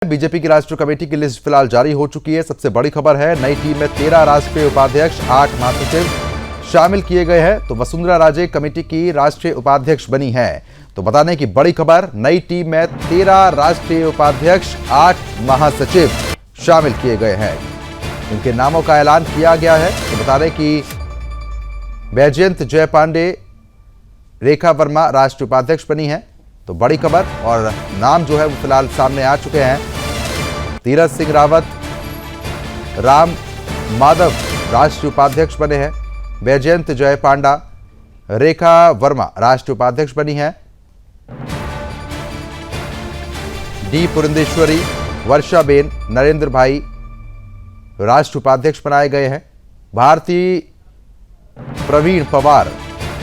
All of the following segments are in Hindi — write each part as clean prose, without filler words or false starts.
बीजेपी की राष्ट्रीय कमेटी की लिस्ट फिलहाल जारी हो चुकी है। सबसे बड़ी खबर है, नई टीम में 13 राष्ट्रीय उपाध्यक्ष, 8 महासचिव शामिल किए गए हैं। तो वसुंधरा राजे कमेटी की राष्ट्रीय उपाध्यक्ष बनी है। तो बताने की बड़ी खबर, नई टीम में 13 राष्ट्रीय उपाध्यक्ष, 8 महासचिव शामिल किए गए हैं। इनके नामों का ऐलान किया गया है। तो बता दें कि वैजयंत जय पांडे, रेखा वर्मा राष्ट्रीय उपाध्यक्ष बनी है। तो बड़ी खबर और नाम जो है वो फिलहाल सामने आ चुके हैं। तीरथ सिंह रावत, राम माधव राष्ट्रीय उपाध्यक्ष बने हैं। वैजयंत जय पांडा, रेखा वर्मा राष्ट्रीय उपाध्यक्ष बनी है। डी पुरंदेश्वरी, वर्षाबेन, नरेंद्र भाई राष्ट्रीय उपाध्यक्ष बनाए गए हैं। भारती प्रवीण पवार,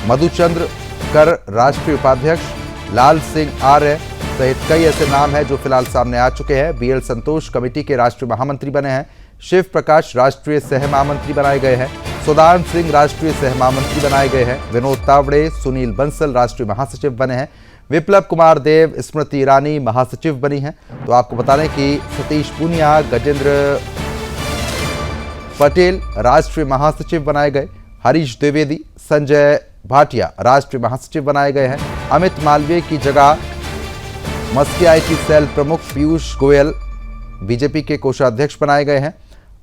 मधुचंद्र कर राष्ट्रीय उपाध्यक्ष, लाल सिंह आर्य सहित कई ऐसे नाम हैं जो फिलहाल सामने आ चुके हैं। बीएल संतोष कमेटी के राष्ट्रीय महामंत्री बने हैं। शिव प्रकाश राष्ट्रीय सह महामंत्री बनाए गए हैं। सुदान सिंह राष्ट्रीय सह महामंत्री बनाए गए हैं। विनोद तावड़े, सुनील बंसल राष्ट्रीय महासचिव बने हैं। विप्लव कुमार देव, स्मृति ईरानी महासचिव बनी हैं। तो आपको बता दें कि सतीश पूनिया, गजेंद्र पटेल राष्ट्रीय महासचिव बनाए गए। हरीश द्विवेदी, संजय भाटिया राष्ट्रीय महासचिव बनाए गए हैं। अमित मालवीय की जगह मस्की आईटी सेल प्रमुख पीयूष गोयल बीजेपी के कोषाध्यक्ष बनाए गए हैं।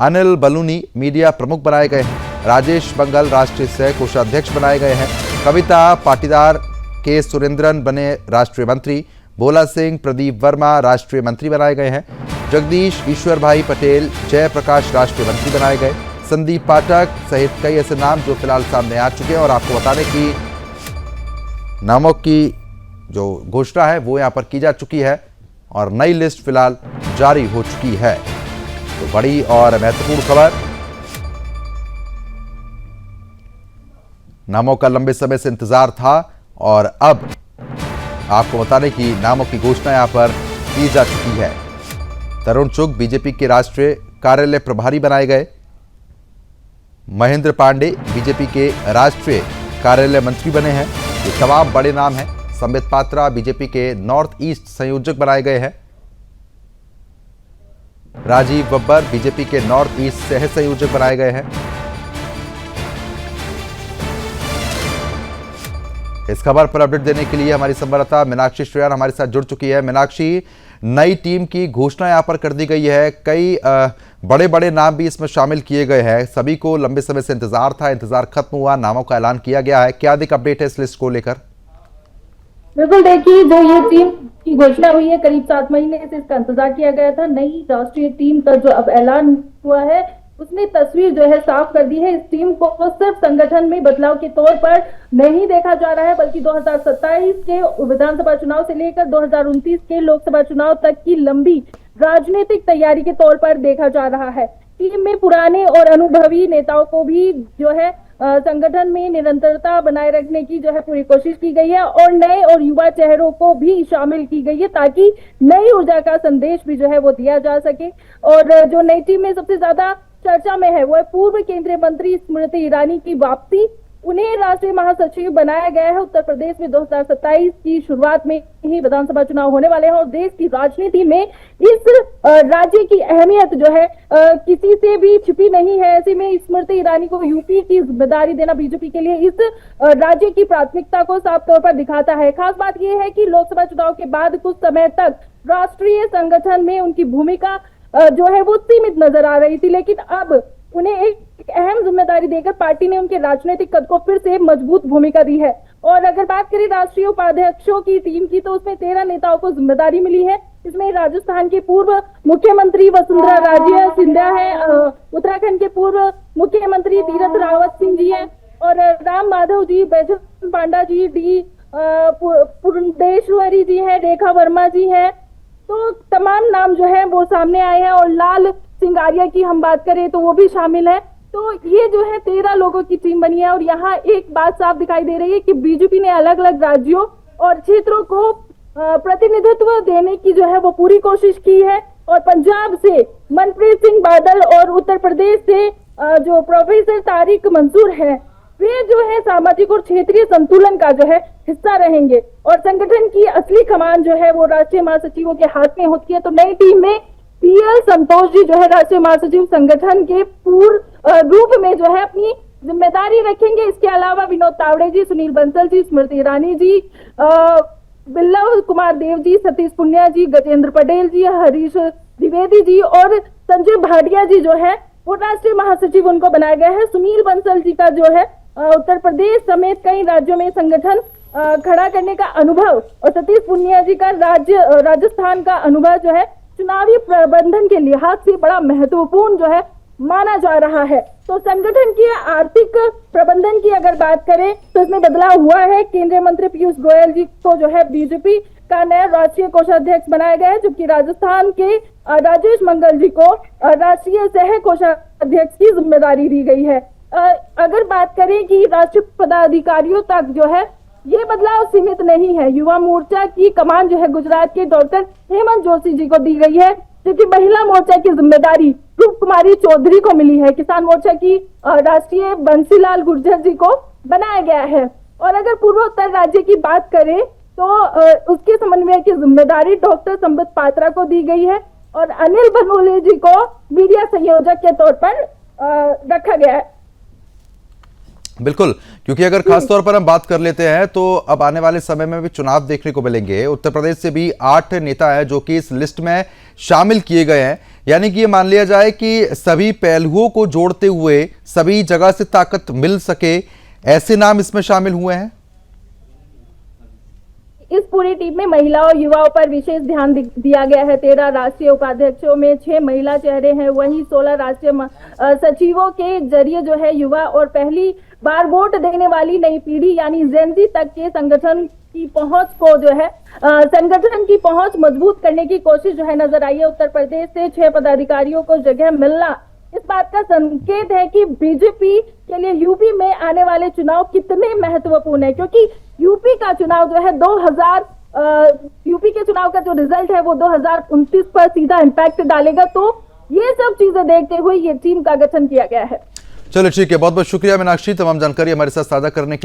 अनिल बलूनी मीडिया प्रमुख बनाए गए हैं। राजेश बंगल राष्ट्रीय सह कोषाध्यक्ष बनाए गए हैं। कविता पाटीदार, के सुरेंद्रन बने राष्ट्रीय मंत्री। भोला सिंह, प्रदीप वर्मा राष्ट्रीय मंत्री बनाए गए हैं। जगदीश ईश्वर भाई पटेल, जयप्रकाश राष्ट्रीय मंत्री बनाए गए। संदीप पाठक सहित कई ऐसे नाम जो फिलहाल सामने आ चुके हैं। और आपको बताने की नामों की जो घोषणा है वो यहां पर की जा चुकी है और नई लिस्ट फिलहाल जारी हो चुकी है। तो बड़ी और महत्वपूर्ण खबर, नामों का लंबे समय से इंतजार था और अब आपको बताने की नामों की घोषणा यहां पर की जा चुकी है। तरुण चुग बीजेपी के राष्ट्रीय कार्यालय प्रभारी बनाए गए। महेंद्र पांडे बीजेपी के राष्ट्रीय कार्यालय मंत्री बने हैं। ये तमाम बड़े नाम हैं। संबित पात्रा बीजेपी के नॉर्थ ईस्ट संयोजक बनाए गए हैं। राजीव बब्बर बीजेपी के नॉर्थ ईस्ट सह संयोजक बनाए गए हैं। इस खबर पर अपडेट देने के लिए हमारी संवाददाता मीनाक्षी श्रेयान हमारे साथ जुड़ चुकी है। मीनाक्षी, नई टीम की घोषणा यहां पर कर दी गई है। कई बड़े बड़े नाम भी इसमें शामिल किए गए हैं। सभी को लंबे समय से इंतजार था, इंतजार खत्म हुआ, नामों का ऐलान किया गया है। क्या अधिक अपडेट है इस लिस्ट को लेकर? बिल्कुल, देखिए, जो ये टीम की घोषणा हुई है, करीब 7 महीने से इसका इंतजार किया गया था। नई राष्ट्रीय टीम का जो अब ऐलान हुआ है उसने तस्वीर जो है साफ कर दी है। इस टीम को सिर्फ संगठन में बदलाव के तौर पर नहीं देखा जा रहा है, बल्कि 2027 के विधानसभा चुनाव से लेकर 2029 के लोकसभा चुनाव तक की लंबी राजनीतिक तैयारी के तौर पर देखा जा रहा है। टीम में पुराने और अनुभवी नेताओं को भी जो है संगठन में निरंतरता बनाए रखने की जो है पूरी कोशिश की गई है और नए और युवा चेहरों को भी शामिल की गई है ताकि नई ऊर्जा का संदेश भी जो है वो दिया जा सके। और जो नई टीम में सबसे ज्यादा चर्चा में है वो है पूर्व केंद्रीय मंत्री स्मृति ईरानी की वापसी। उन्हें राष्ट्रीय महासचिव बनाया गया है। उत्तर प्रदेश में 2027 की शुरुआत में ही विधानसभा चुनाव होने वाले हैं और देश की राजनीति में इस राज्य की अहमियत जो है किसी से भी छिपी नहीं है। ऐसे में स्मृति ईरानी को यूपी की जिम्मेदारी देना बीजेपी के लिए इस राज्य की प्राथमिकता को साफ तौर पर दिखाता है। खास बात यह है कि लोकसभा चुनाव के बाद कुछ समय तक राष्ट्रीय संगठन में उनकी भूमिका जो है वो सीमित नजर आ रही थी, लेकिन अब उन्हें एक अहम जिम्मेदारी देकर पार्टी ने उनके राजनीतिक कद को फिर से मजबूत भूमिका दी है। और अगर बात करें राष्ट्रीय उपाध्यक्षों की टीम की, तो उसमें 13 नेताओं को जिम्मेदारी मिली है। इसमें राजस्थान के पूर्व मुख्यमंत्री वसुंधरा राजे सिंधिया है, उत्तराखंड के पूर्व मुख्यमंत्री तीरथ रावत सिंह जी है और राम माधव जी, बैजयंत पांडा जी, डी पुरंदेश्वरी जी है, रेखा वर्मा जी है। तो तमाम नाम जो है वो सामने आए हैं और लाल सिंह आर्य की हम बात करें तो वो भी शामिल है। तो ये जो है 13 लोगों की टीम बनी है और यहाँ एक बात साफ दिखाई दे रही है कि बीजेपी ने अलग अलग राज्यों और क्षेत्रों को प्रतिनिधित्व देने की जो है वो पूरी कोशिश की है। और पंजाब से मनप्रीत सिंह बादल और उत्तर प्रदेश से जो प्रोफेसर तारिक मंसूर है, वे जो है सामाजिक और क्षेत्रीय संतुलन का जो है हिस्सा रहेंगे और संगठन की असली कमान जो है वो राष्ट्रीय महासचिवों के हाथ में होती है। तो नई टीम में पीएल संतोष जी जो है राष्ट्रीय महासचिव संगठन के पूर्ण रूप में जो है अपनी जिम्मेदारी रखेंगे। इसके अलावा विनोद तावड़े जी, सुनील बंसल जी, स्मृति ईरानी जी, बिल्लव कुमार देव जी, सतीश पुनिया जी, गजेंद्र पटेल जी, हरीश द्विवेदी जी और संजय भाटिया जी जो है वो राष्ट्रीय महासचिव उनको बनाया गया है। सुनील बंसल जी का जो है उत्तर प्रदेश समेत कई राज्यों में संगठन खड़ा करने का अनुभव और सतीश पुनिया जी का राजस्थान का अनुभव जो है चुनावी प्रबंधन के लिहाज से बड़ा महत्वपूर्ण जो है माना जा रहा है। तो संगठन की आर्थिक प्रबंधन की अगर बात करें तो इसमें बदलाव हुआ है। केंद्रीय मंत्री पीयूष गोयल जी को जो है बीजेपी का नया राष्ट्रीय कोषाध्यक्ष बनाया गया है, जबकि राजस्थान के राजेश मंगल जी को राष्ट्रीय सह कोषाध्यक्ष की जिम्मेदारी दी गई है। अगर बात करें कि राष्ट्रीय पदाधिकारियों तक जो है ये बदलाव सीमित नहीं है। युवा मोर्चा की कमान जो है गुजरात के डॉक्टर हेमंत जोशी जी को दी गई है, जबकि महिला मोर्चा की जिम्मेदारी रूप कुमारी चौधरी को मिली है। किसान मोर्चा की राष्ट्रीय बंसीलाल गुर्जर जी को बनाया गया है। और अगर पूर्वोत्तर राज्य की बात करें तो उसके समन्वय की जिम्मेदारी डॉक्टर संबित पात्रा को दी गई है और अनिल बनोले जी को मीडिया संयोजक के तौर पर रखा गया है। बिल्कुल, क्योंकि अगर खास तौर पर हम बात कर लेते हैं तो अब आने वाले समय में भी चुनाव देखने को मिलेंगे। उत्तर प्रदेश से भी 8 नेता हैं जो कि इस लिस्ट में शामिल किए गए हैं, यानी कि ये मान लिया जाए कि सभी पहलुओं को जोड़ते हुए सभी जगह से ताकत मिल सके, ऐसे नाम इसमें शामिल हुए हैं। इस पूरी टीम में महिला और युवाओं पर विशेष ध्यान दिया गया है। 13 राष्ट्रीय उपाध्यक्षों में 6 महिला चेहरे हैं, वहीं 16 राष्ट्रीय सचिवों के जरिए जो है युवा और पहली बार वोट देने वाली नई पीढ़ी यानी जेनजी तक के संगठन की पहुंच को जो है संगठन की पहुंच मजबूत करने की कोशिश जो है नजर आई है। उत्तर प्रदेश से 6 पदाधिकारियों को जगह मिलना इस बात का संकेत है कि बीजेपी के लिए यूपी में आने वाले चुनाव कितने महत्वपूर्ण है, क्योंकि यूपी का चुनाव जो है यूपी के चुनाव का जो रिजल्ट है वो 2029 पर सीधा इम्पैक्ट डालेगा। तो ये सब चीजें देखते हुए ये टीम का गठन किया गया है। चलो ठीक है, बहुत बहुत शुक्रिया मीनाक्षी, तमाम जानकारी हमारे साथ साझा करने के लिए।